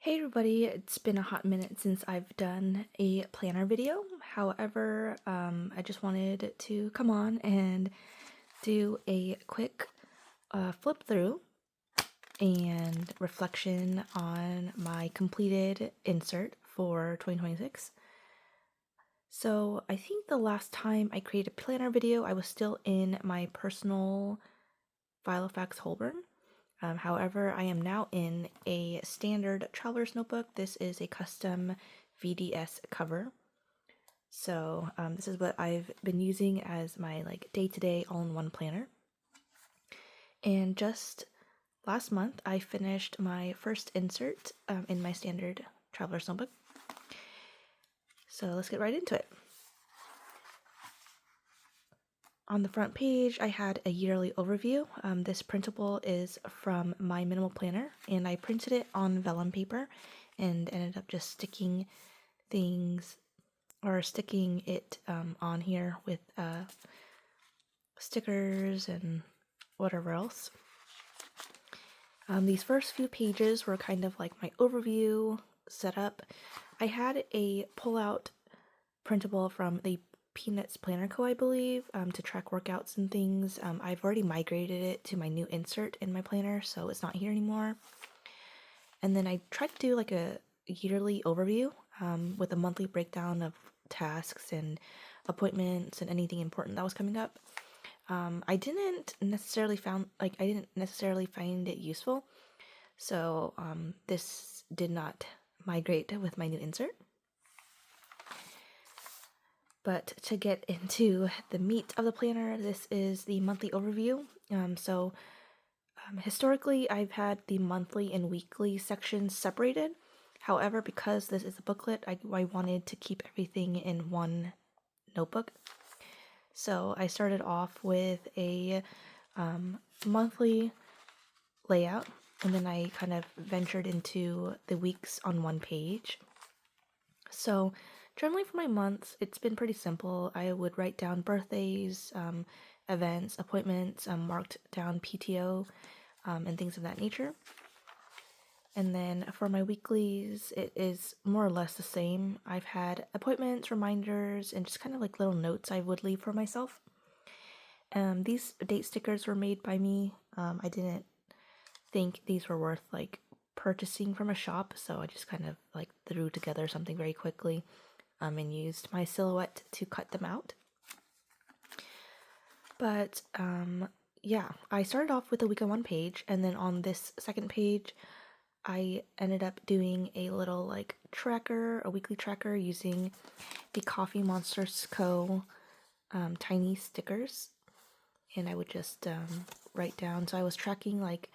Hey everybody, it's been a hot minute since I've done a planner video. However, I just wanted to come on and do a quick flip through and reflection on my completed insert for 2026. So I think the last time I created a planner video, I was still in my personal Filofax Holborn. However, I am now in a standard traveler's notebook. This is a custom VDS cover. So this is what I've been using as my day-to-day all-in-one planner. And just last month, I finished my first insert in my standard traveler's notebook. So let's get right into it. On the front page, I had a yearly overview. This printable is from MyMinimalPlanner, and I printed it on vellum paper and ended up just sticking it on here with stickers and whatever else. These first few pages were kind of like my overview setup. I had a pull-out printable from the PeanutsPlannerCo, I believe, to track workouts and things. I've already migrated it to my new insert in my planner, so it's not here anymore. And then I tried to do like a yearly overview with a monthly breakdown of tasks and appointments and anything important that was coming up. I didn't necessarily find it useful, so this did not migrate with my new insert. But to get into the meat of the planner, this is the monthly overview. Historically, I've had the monthly and weekly sections separated. However, because this is a booklet, I wanted to keep everything in one notebook. So I started off with a monthly layout, and then I kind of ventured into the weeks on one page. So generally for my months, it's been pretty simple. I would write down birthdays, events, appointments, marked down PTO, and things of that nature. And then for my weeklies, it is more or less the same. I've had appointments, reminders, and just kind of like little notes I would leave for myself. These date stickers were made by me. I didn't think these were worth like purchasing from a shop, so I just kind of like threw together something very quickly and used my silhouette to cut them out. But yeah, I started off with a week on one page, and then on this second page I ended up doing a little like tracker, a weekly tracker using the Coffee Monsters Co. Tiny stickers, and I would just write down. So I was tracking like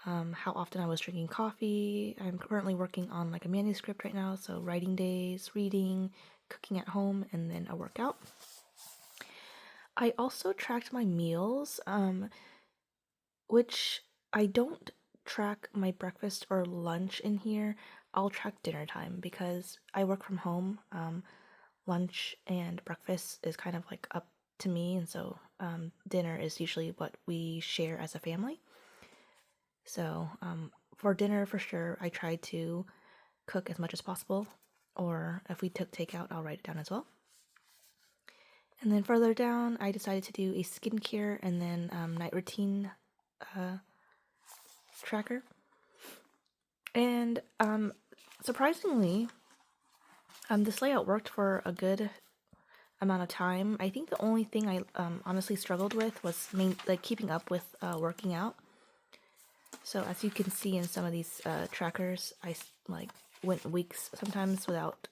how often I was drinking coffee. I'm currently working on like a manuscript right now, so writing days, reading, cooking at home, and then a workout. I also tracked my meals, which I don't track my breakfast or lunch in here. I'll track dinner time because I work from home. Lunch and breakfast is kind of like up to me, and so dinner is usually what we share as a family. So for dinner, for sure, I try to cook as much as possible, or if we took takeout, I'll write it down as well. And then further down, I decided to do a skincare and then night routine tracker. And surprisingly, this layout worked for a good amount of time. I think the only thing I honestly struggled with was keeping up with working out. So as you can see in some of these trackers, I went weeks sometimes without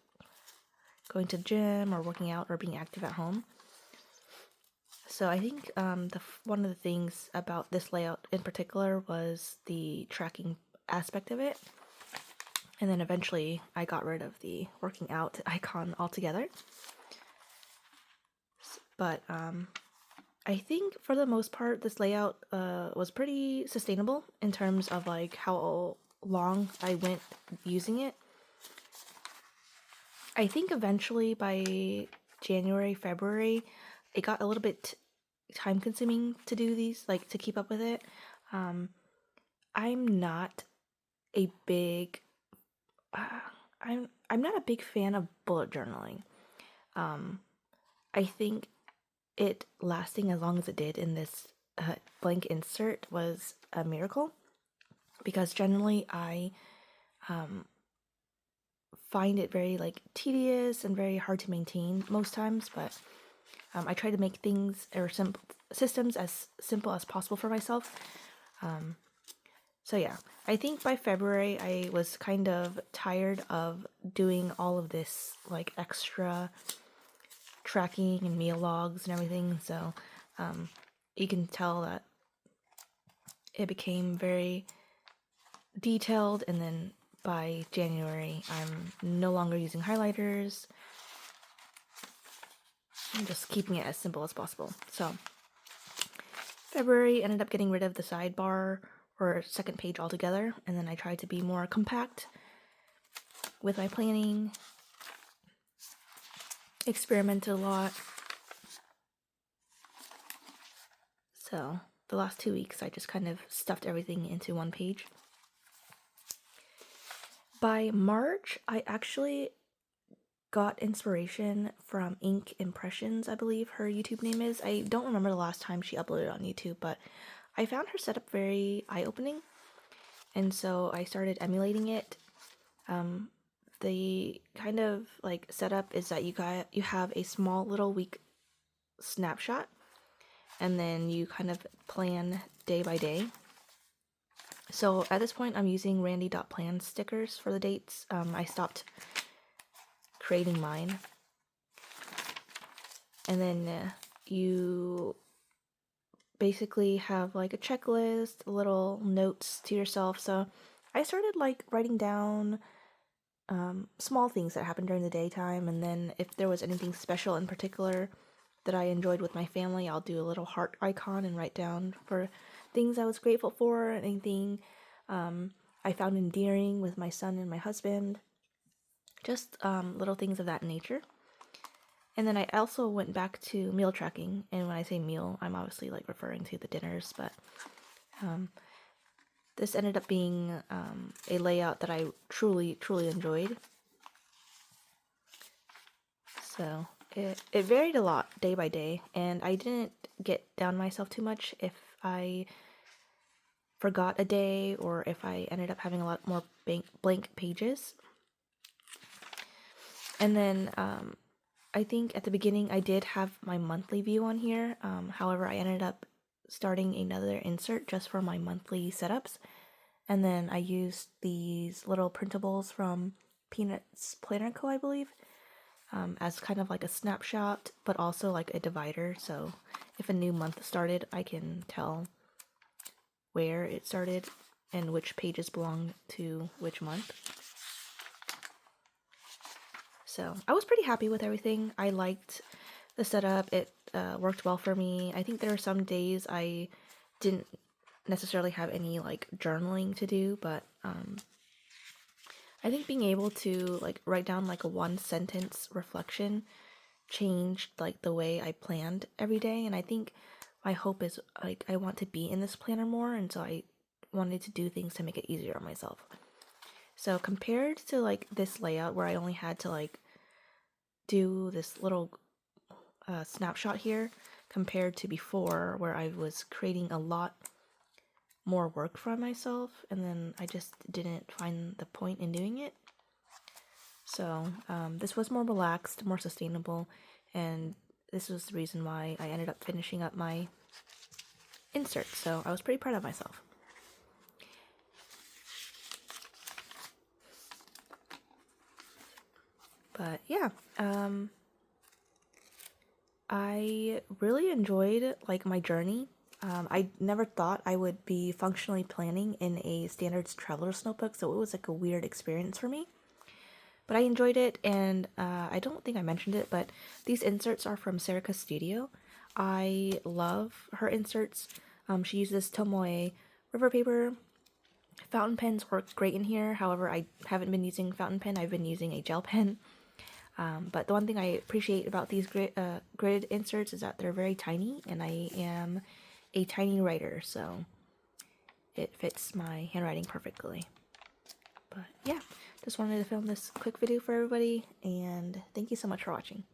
going to the gym or working out or being active at home. So I think one of the things about this layout in particular was the tracking aspect of it. And then eventually I got rid of the working out icon altogether. But I think for the most part, this layout was pretty sustainable in terms of like how long I went using it. I think eventually by January, February, it got a little bit time consuming to do these, like to keep up with it. I'm not a big I'm not a big fan of bullet journaling. I think it lasting as long as it did in this blank insert was a miracle, because generally I find it very like tedious and very hard to maintain most times, but I try to make things or systems as simple as possible for myself. So yeah, I think by February I was kind of tired of doing all of this like extra tracking and meal logs and everything. So you can tell that it became very detailed, and then by January I'm no longer using highlighters. I'm just keeping it as simple as possible. So February ended up getting rid of the sidebar or second page altogether, and then I tried to be more compact with my planning, experimented a lot. So the last 2 weeks I just kind of stuffed everything into one page. By March, I actually got inspiration from Ink Impressions, I believe her YouTube name is. I don't remember the last time she uploaded on YouTube, but I found her setup very eye-opening, and so I started emulating it. The kind of like setup is that you have a small little week snapshot, and then you kind of plan day by day. So at this point I'm using RandiDOTplans stickers for the dates. I stopped creating mine. And then you basically have like a checklist, little notes to yourself. So I started like writing down small things that happened during the daytime, and then if there was anything special in particular that I enjoyed with my family, I'll do a little heart icon and write down for things I was grateful for, anything I found endearing with my son and my husband, just little things of that nature. And then I also went back to meal tracking, and when I say meal, I'm obviously like referring to the dinners, but this ended up being a layout that I truly enjoyed. So it varied a lot day by day, and I didn't get down myself too much if I forgot a day or if I ended up having a lot more blank pages. And then I think at the beginning I did have my monthly view on here. However, I ended up starting another insert just for my monthly setups. And then I used these little printables from PeanutsPlannerCo, I believe, as kind of like a snapshot, but also like a divider. So if a new month started, I can tell where it started and which pages belong to which month. So I was pretty happy with everything. I liked the setup. It worked well for me. I think there are some days I didn't necessarily have any like journaling to do, but I think being able to like write down like a 1-sentence reflection changed like the way I planned every day. And I think my hope is like I want to be in this planner more, and so I wanted to do things to make it easier on myself. So compared to like this layout where I only had to like do this little snapshot here, compared to before where I was creating a lot more work for myself, and then I just didn't find the point in doing it. So this was more relaxed, more sustainable, and this was the reason why I ended up finishing up my insert. So I was pretty proud of myself. But yeah, I really enjoyed like my journey. I never thought I would be functionally planning in a standards traveler's notebook, so it was like a weird experience for me. But I enjoyed it, and I don't think I mentioned it, but these inserts are from Sarica Studio. I love her inserts. She uses Tomoe river paper. Fountain pens work great in here. However, I haven't been using fountain pen. I've been using a gel pen. But the one thing I appreciate about these grid inserts is that they're very tiny, and I am a tiny writer, so it fits my handwriting perfectly. But yeah, just wanted to film this quick video for everybody, and thank you so much for watching.